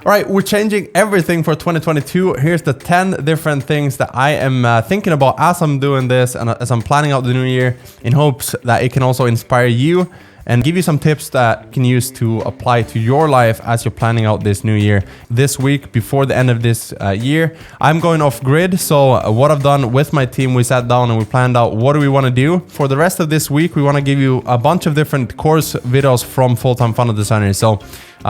All right, we're changing everything for 2022. Here's the 10 different things that I am thinking about as I'm doing this and as I'm planning out the new year, in hopes that it can also inspire you and give you some tips that you can use to apply to your life as you're planning out this new year. This week, before the end of this year, I'm going off grid. So what I've done with my team, we sat down and we planned out what do we want to do. For the rest of this week, we want to give you a bunch of different course videos from Full-Time Funnel Designer. So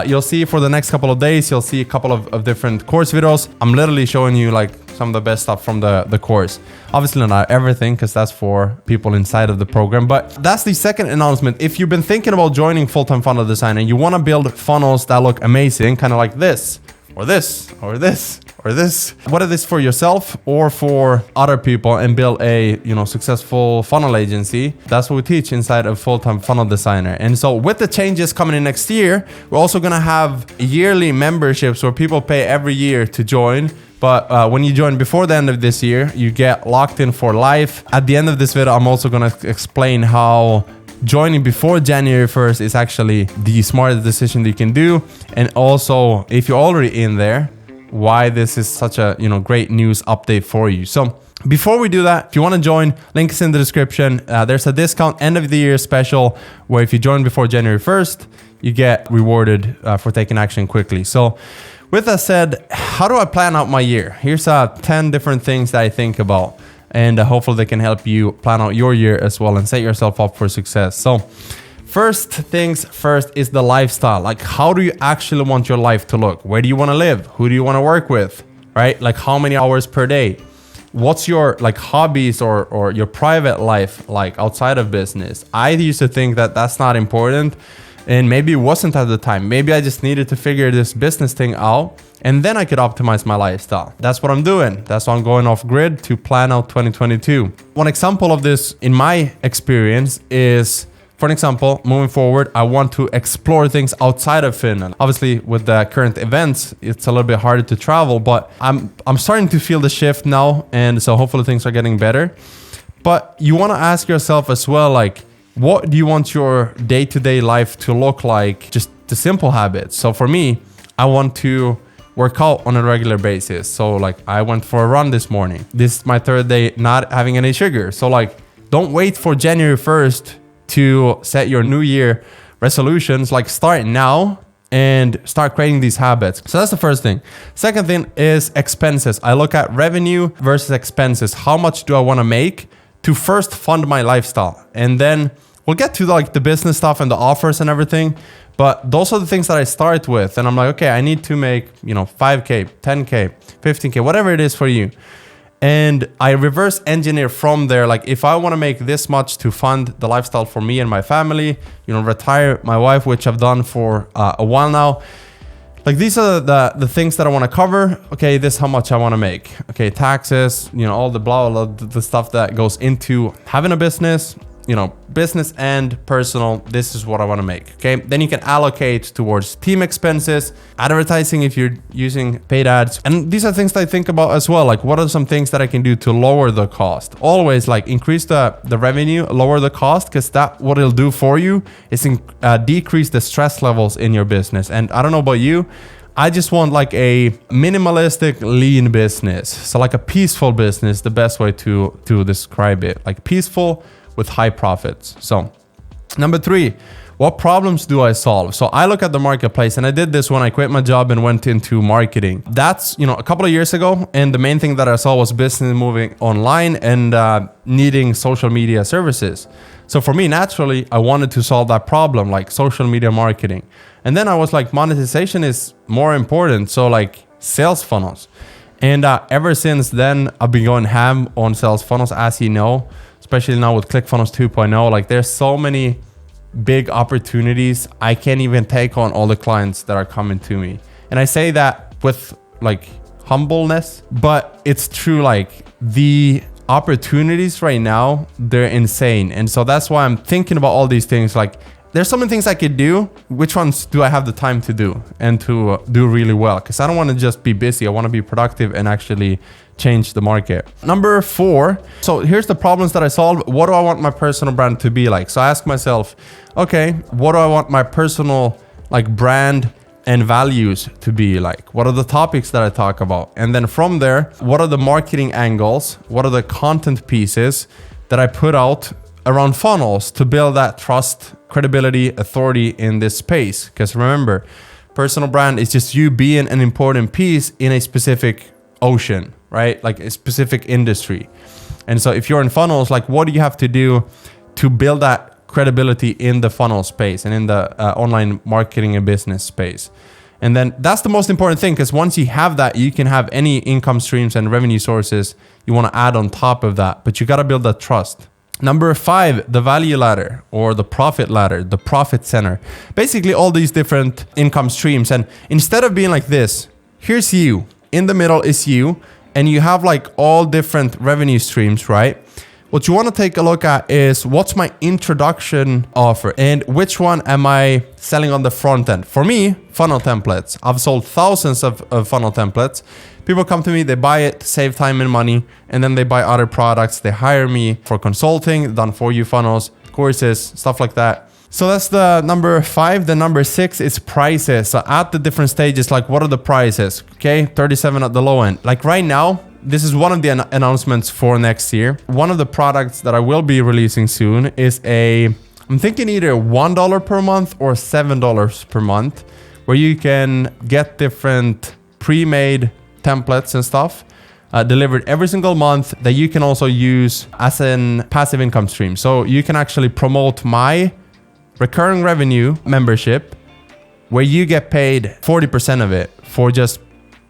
you'll see for the next couple of days, you'll see a couple of different course videos. I'm literally showing you like some of the best stuff from the course. Obviously not everything, because that's for people inside of the program, but that's the second announcement. If you've been thinking about joining Full-Time Funnel Designer and you want to build funnels that look amazing, kind of like this, or this, or this, or this, whether this for yourself or for other people, and build a successful funnel agency, that's what we teach inside of Full-Time Funnel Designer. And so with the changes coming in next year, we're also going to have yearly memberships where people pay every year to join. But when you join before the end of this year, you get locked in for life. At the end of this video, I'm also going to explain how joining before January 1st is actually the smartest decision that you can do. And also, if you're already in there, why this is such a great news update for you. So before we do that, if you want to join, link is in the description. There's a discount end of the year special where if you join before January 1st, you get rewarded for taking action quickly. So with that said, how do I plan out my year? Here's 10 different things that I think about, and hopefully they can help you plan out your year as well and set yourself up for success. So first things first is the lifestyle. Like, how do you actually want your life to look? Where do you want to live? Who do you want to work with? Right? Like, how many hours per day? What's your hobbies or your private life like outside of business? I used to think that that's not important. And maybe it wasn't at the time. Maybe I just needed to figure this business thing out and then I could optimize my lifestyle. That's what I'm doing. That's why I'm going off grid to plan out 2022. One example of this in my experience is, for an example, moving forward, I want to explore things outside of Finland. Obviously, with the current events, it's a little bit harder to travel, but I'm starting to feel the shift now. And so hopefully things are getting better. But you want to ask yourself as well, like, what do you want your day-to-day life to look like? Just the simple habits. So for me, I want to work out on a regular basis. So like I went for a run this morning. This is my third day not having any sugar. So like, don't wait for January 1st to set your new year resolutions. Like, start now and start creating these habits. So that's the first thing. Second thing is expenses. I look at revenue versus expenses. How much do I want to make to first fund my lifestyle? And then we'll get to the business stuff and the offers and everything. But those are the things that I start with. And I'm like, okay, I need to make, 5K, 10K, 15K, whatever it is for you. And I reverse engineer from there. Like, if I want to make this much to fund the lifestyle for me and my family, retire my wife, which I've done for a while now. Like, these are the things that I want to cover. Okay, this is how much I want to make. Okay, taxes, all the blah, the stuff that goes into having a business, business and personal. This is what I want to make. Okay, then you can allocate towards team expenses, advertising if you're using paid ads. And these are things that I think about as well. Like, what are some things that I can do to lower the cost? Always like increase the revenue, lower the cost, because that what it'll do for you is decrease the stress levels in your business. And I don't know about you, I just want like a minimalistic, lean business. So like a peaceful business, the best way to describe it. Like peaceful with high profits. So number 3, what problems do I solve? So I look at the marketplace, and I did this when I quit my job and went into marketing. That's, a couple of years ago. And the main thing that I saw was business moving online and needing social media services. So for me, naturally, I wanted to solve that problem, like social media marketing. And then I was like, monetization is more important. So like sales funnels. And ever since then, I've been going ham on sales funnels, as you know, especially now with ClickFunnels 2.0. Like, there's so many big opportunities. I can't even take on all the clients that are coming to me. And I say that with like humbleness, but it's true. Like, the opportunities right now, they're insane. And so that's why I'm thinking about all these things. Like, there's so many things I could do. Which ones do I have the time to do and to do really well? Because I don't want to just be busy. I want to be productive and actually change the market. Number 4. So here's the problems that I solve. What do I want my personal brand to be like? So I ask myself, okay, what do I want my personal like brand and values to be like? What are the topics that I talk about? And then from there, what are the marketing angles? What are the content pieces that I put out around funnels to build that trust, credibility, authority in this space? Because remember, personal brand is just you being an important piece in a specific ocean, right? Like a specific industry. And so if you're in funnels, like what do you have to do to build that credibility in the funnel space and in the online marketing and business space? And then that's the most important thing, because once you have that, you can have any income streams and revenue sources you want to add on top of that, but you got to build that trust. Number 5, the value ladder or the profit ladder, the profit center. Basically all these different income streams. And instead of being like this, here's you, in the middle is you, and you have like all different revenue streams, right? What you want to take a look at is what's my introduction offer and which one am I selling on the front end? For me, funnel templates. I've sold thousands of funnel templates. People come to me, they buy it, save time and money, and then they buy other products. They hire me for consulting, done for you funnels, courses, stuff like that. So that's the number 5. The number 6 is prices. So at the different stages, like what are the prices? Okay, 37 at the low end. Like right now, this is one of the announcements for next year. One of the products that I will be releasing soon is I'm thinking either $1 per month or $7 per month, where you can get different pre-made templates and stuff delivered every single month that you can also use as a passive income stream. So you can actually promote my recurring revenue membership, where you get paid 40% of it for just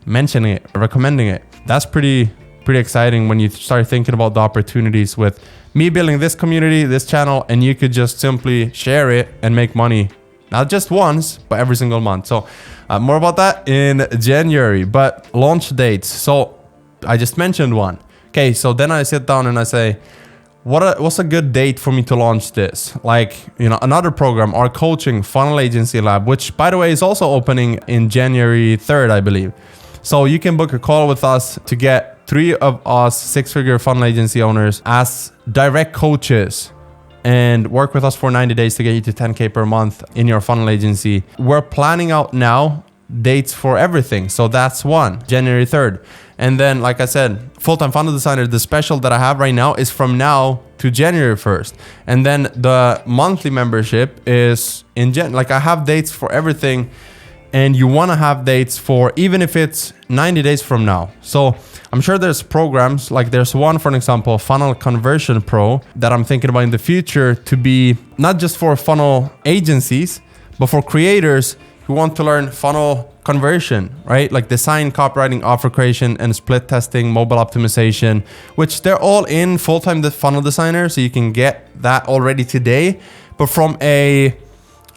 mentioning it, recommending it. That's pretty exciting when you start thinking about the opportunities with me building this community, this channel, and you could just simply share it and make money, not just once, but every single month. So more about that in January. But launch dates. So I just mentioned one. Okay, so then I sit down and I say, what's a good date for me to launch this? Like, you know, another program, our coaching funnel agency lab, which by the way is also opening in January 3rd, I believe. So you can book a call with us to get 3 of us 6-figure funnel agency owners as direct coaches and work with us for 90 days to get you to 10K per month in your funnel agency. We're planning out now dates for everything. So that's one, January 3rd. And then, like I said, Full-Time Funnel Designer, the special that I have right now is from now to January 1st. And then the monthly membership is in like I have dates for everything. And you want to have dates for even if it's 90 days from now. So I'm sure there's programs, like there's one, for an example, Funnel Conversion Pro, that I'm thinking about in the future to be not just for funnel agencies, but for creators who want to learn funnel conversion, right? Like design, copywriting, offer creation, and split testing, mobile optimization, which they're all in Full-Time Funnel Designer. So you can get that already today, but from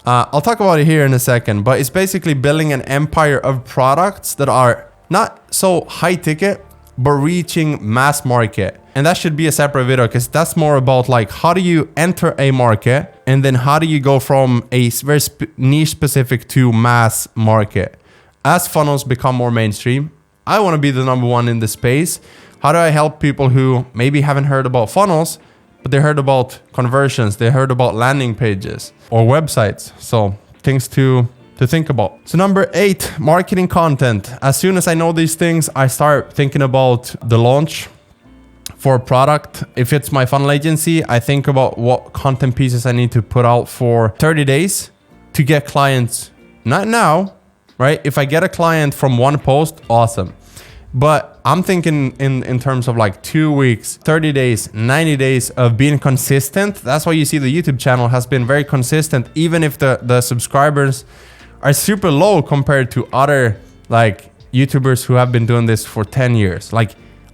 I'll talk about it here in a second, but it's basically building an empire of products that are not so high ticket, but reaching mass market. And that should be a separate video, because that's more about like, how do you enter a market? And then how do you go from a very niche specific to mass market? As funnels become more mainstream, I want to be the number one in the space. How do I help people who maybe haven't heard about funnels, but they heard about conversions, they heard about landing pages or websites? So things to think about. So number 8, marketing content. As soon as I know these things, I start thinking about the launch for a product. If it's my funnel agency, I think about what content pieces I need to put out for 30 days to get clients. Not now, right? If I get a client from one post, awesome. But I'm thinking in terms of like 2 weeks, 30 days, 90 days of being consistent. That's why you see the YouTube channel has been very consistent, even if the subscribers are super low compared to other like YouTubers who have been doing this for 10 years. Like,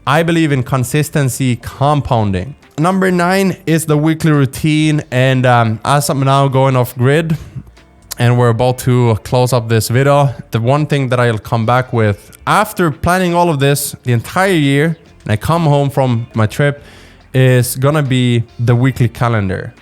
I believe in consistency compounding. Number 9 is the weekly routine. And as I'm now going off grid, and we're about to close up this video, the one thing that I'll come back with after planning all of this the entire year, and I come home from my trip, is gonna be the weekly calendar,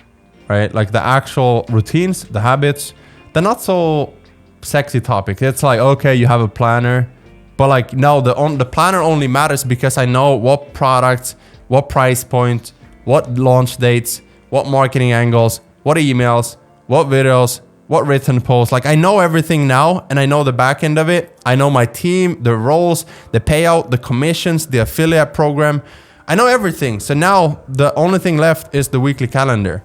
right? Like the actual routines, the habits, the not so sexy topic. It's like, okay, you have a planner, but like, no, the planner only matters because I know what products, what price point, what launch dates, what marketing angles, what emails, what videos, what written posts. Like I know everything now, and I know the back end of it. I know my team, the roles, the payout, the commissions, the affiliate program. I know everything. So now the only thing left is the weekly calendar.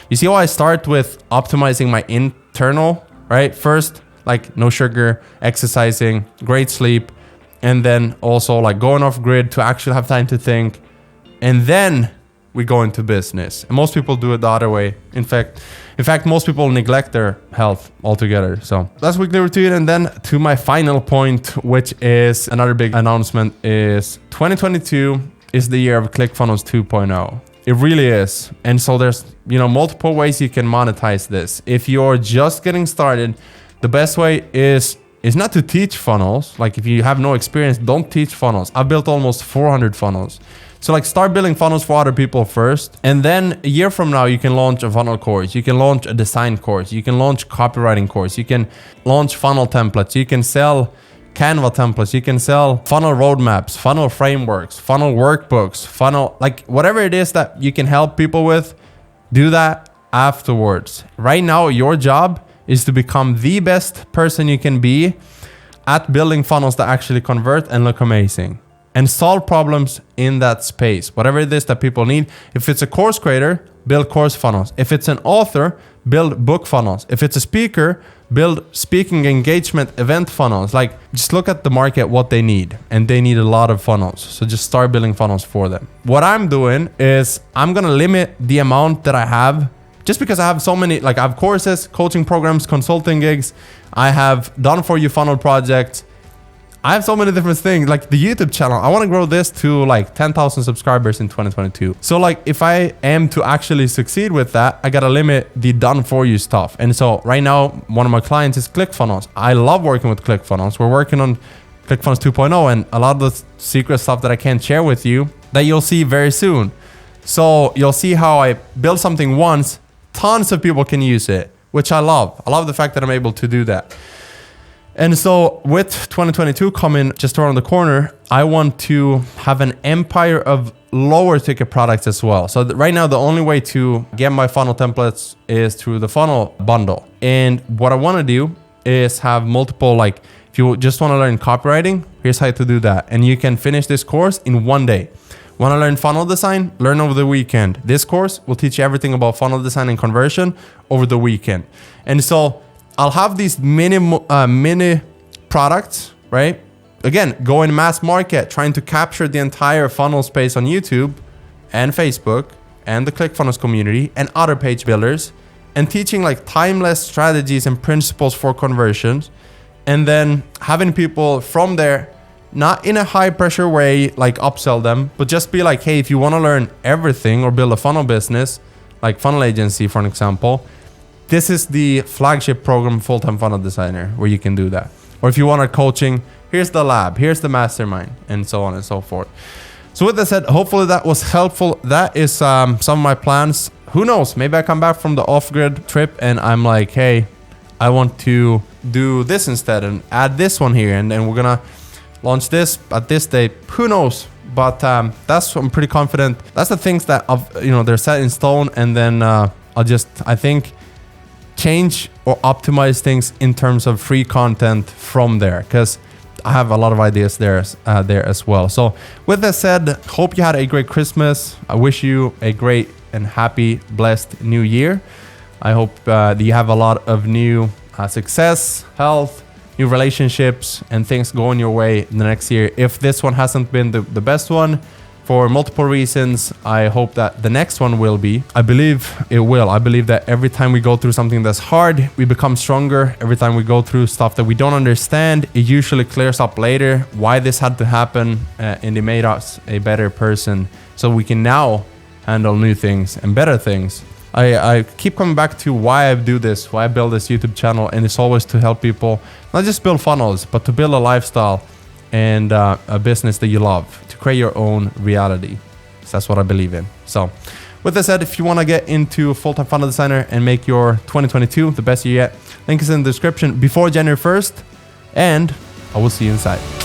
You see how I start with optimizing my internal, right? First, like no sugar, exercising, great sleep, and then also like going off grid to actually have time to think. And then we go into business. And most people do it the other way. In fact, most people neglect their health altogether. So that's weekly routine. And then to my final point, which is another big announcement, is 2022 is the year of ClickFunnels 2.0. It really is. And so there's, multiple ways you can monetize this. If you're just getting started, the best way is not to teach funnels. Like if you have no experience, don't teach funnels. I've built almost 400 funnels. So like start building funnels for other people first. And then a year from now, you can launch a funnel course. You can launch a design course. You can launch copywriting course. You can launch funnel templates. You can sell Canva templates. You can sell funnel roadmaps, funnel frameworks, funnel workbooks, funnel, like whatever it is that you can help people with, do that afterwards. Right now, your job is to become the best person you can be at building funnels that actually convert and look amazing and solve problems in that space. Whatever it is that people need. If it's a course creator, build course funnels. If it's an author, build book funnels. If it's a speaker, build speaking engagement event funnels. Like just look at the market, what they need, and they need a lot of funnels. So just start building funnels for them. What I'm doing is I'm gonna limit the amount that I have, just because I have so many, like I have courses, coaching programs, consulting gigs. I have done for you funnel projects. I have so many different things, like the YouTube channel. I want to grow this to like 10,000 subscribers in 2022. So like if I am to actually succeed with that, I got to limit the done for you stuff. And so right now, one of my clients is ClickFunnels. I love working with ClickFunnels. We're working on ClickFunnels 2.0 and a lot of the secret stuff that I can't share with you that you'll see very soon. So you'll see how I build something once, tons of people can use it, which I love. I love the fact that I'm able to do that. And so with 2022 coming just around the corner, I want to have an empire of lower ticket products as well. So right now, the only way to get my funnel templates is through the funnel bundle. And what I want to do is have multiple, like if you just want to learn copywriting, here's how to do that. And you can finish this course in one day. Want to learn funnel design? Learn over the weekend. This course will teach you everything about funnel design and conversion over the weekend. And so I'll have these mini products, right? Again, go in mass market, trying to capture the entire funnel space on YouTube and Facebook and the ClickFunnels community and other page builders, and teaching like timeless strategies and principles for conversions. And then having people from there, not in a high pressure way, like upsell them, but just be like, hey, if you want to learn everything or build a funnel business, like funnel agency, for an example, this is the flagship program, Full-Time Funnel Designer, where you can do that. Or if you want a coaching, here's the lab, here's the mastermind, and so on and so forth. So with that said, hopefully that was helpful. That is some of my plans. Who knows? Maybe I come back from the off-grid trip and I'm like, hey, I want to do this instead and add this one here. And then we're going to launch this at this date. Who knows? But I'm pretty confident. That's the things that, they're set in stone. And then I think, change or optimize things in terms of free content from there, because I have a lot of ideas there as well. So with that said, hope you had a great Christmas. I wish you a great and happy, blessed new year. I hope that you have a lot of new success, health, new relationships, and things going your way in the next year. If this one hasn't been the best one, for multiple reasons, I hope that the next one will be. I believe it will. I believe that every time we go through something that's hard, we become stronger. Every time we go through stuff that we don't understand, it usually clears up later why this had to happen, and it made us a better person so we can now handle new things and better things. I keep coming back to why I do this, why I build this YouTube channel, and it's always to help people not just build funnels, but to build a lifestyle and a business that you love, to create your own reality. So that's what I believe in. So with that said, if you want to get into Full-Time Funnel Designer and make your 2022 the best year yet, link is in the description before January 1st, and I will see you inside.